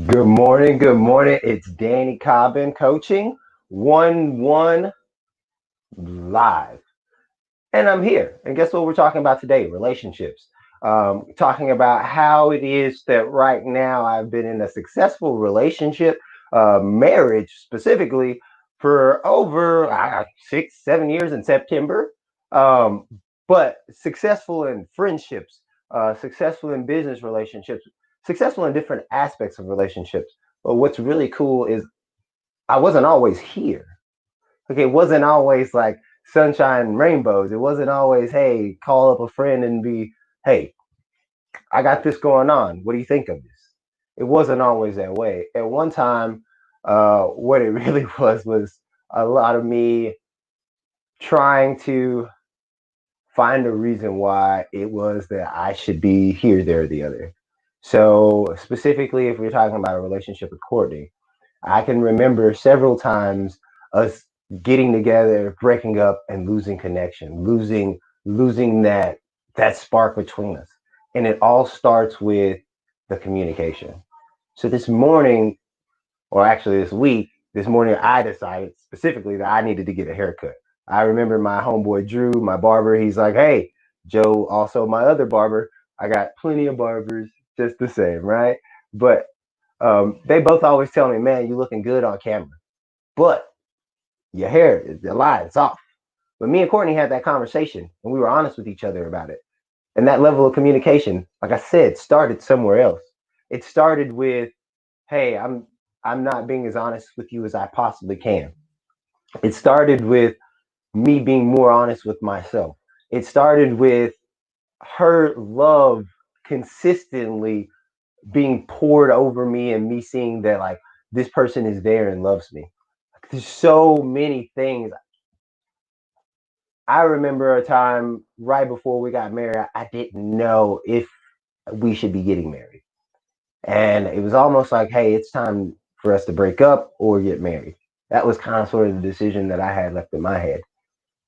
Good morning. Good morning. It's Danny Cobbin coaching 1-1 live. And I'm here. And guess what we're talking about today? Relationships. Talking about how it is that right now I've been in a successful relationship, marriage specifically, for over 6, 7 years in September. Um, but successful in friendships, successful in business relationships, successful in different aspects of relationships. But what's really cool is I wasn't always here. Okay, it wasn't always like sunshine and rainbows. It wasn't always, hey, call up a friend and be, hey, I got this going on. What do you think of this? It wasn't always that way. At one time, what it really was a lot of me trying to find a reason why it was that I should be here, there, or the other. So specifically, if we're talking about a relationship with Courtney, I can remember several times us getting together, breaking up, and losing connection, losing that spark between us. And it all starts with the communication. So this morning, or actually this morning I decided specifically that I needed to get a haircut. I remember my homeboy Drew, my barber, he's like, hey, Joe, also my other barber, I got plenty of barbers just the same, right? But they both always tell me, man, you looking good on camera, but your hair is a lie, it's off. But me and Courtney had that conversation and we were honest with each other about it. And that level of communication, like I said, started somewhere else. It started with, hey, I'm not being as honest with you as I possibly can. It started with me being more honest with myself. It started with her love consistently being poured over me and me seeing that like this person is there and loves me. There's so many things. I remember a time right before we got married, I didn't know if we should be getting married. And it was almost like, hey, it's time for us to break up or get married. That was kind of sort of the decision that I had left in my head.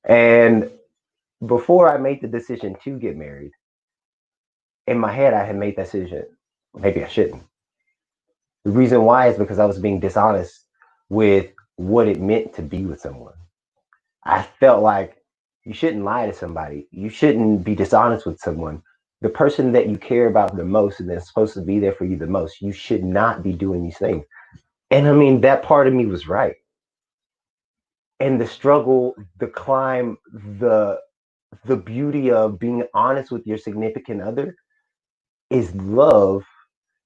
And before I made the decision to get married, in my head, I had made that decision. Maybe I shouldn't. The reason why is because I was being dishonest with what it meant to be with someone. I felt like you shouldn't lie to somebody. You shouldn't be dishonest with someone. The person that you care about the most and that's supposed to be there for you the most, you should not be doing these things. And I mean, that part of me was right. And the struggle, the climb, the beauty of being honest with your significant other is love.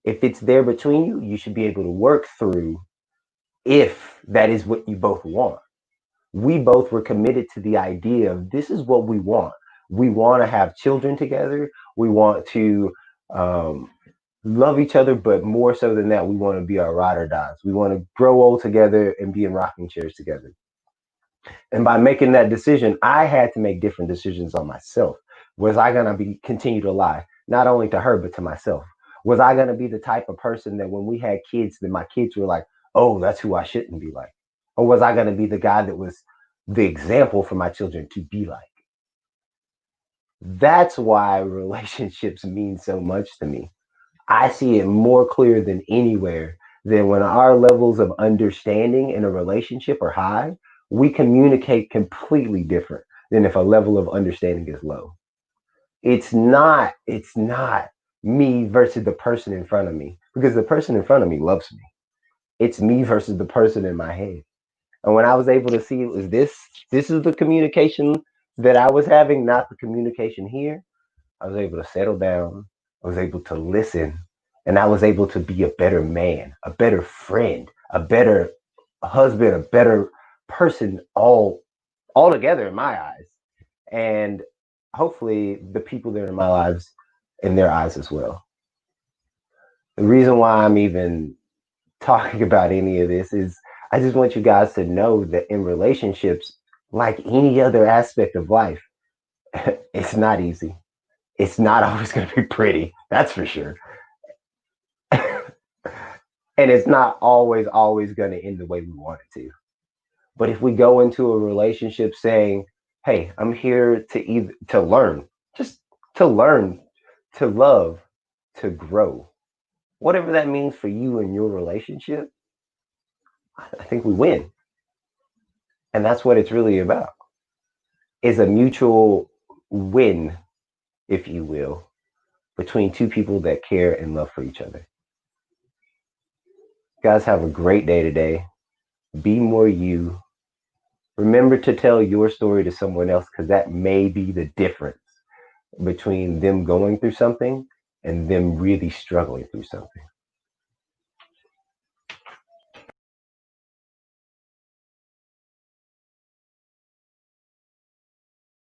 If it's there between you, you should be able to work through if that is what you both want. We both were committed to the idea of this is what we want. We want to have children together. We want to um, love each other, but more so than that, we want to be our ride or dies. We want to grow old together and be in rocking chairs together. And by making that decision, I had to make different decisions on myself. Was I gonna be continue to lie, not only to her but to myself? Was I gonna be the type of person that when we had kids, then my kids were like, "Oh, that's who I shouldn't be like," or was I gonna be the guy that was the example for my children to be like? That's why relationships mean so much to me. I see it more clear than anywhere that when our levels of understanding in a relationship are high, we communicate completely different than if a level of understanding is low. It's not me versus the person in front of me because the person in front of me loves me. It's me versus the person in my head. And when I was able to see it was this is the communication that I was having, not the communication here, I was able to settle down. I was able to listen. And I was able to be a better man, a better friend, a better husband, a better person all together in my eyes. And hopefully the people that are in my lives in their eyes as well. The reason why I'm even talking about any of this is I just want you guys to know that in relationships, like any other aspect of life, it's not easy. It's not always going to be pretty. That's for sure. And it's not always going to end the way we want it to. But if we go into a relationship saying, hey, I'm here to learn, just to learn, to love, to grow, whatever that means for you and your relationship, I think we win. And that's what it's really about, is a mutual win, if you will, between two people that care and love for each other. Guys, have a great day today. Be more you. Remember to tell your story to someone else, because that may be the difference between them going through something and them really struggling through something.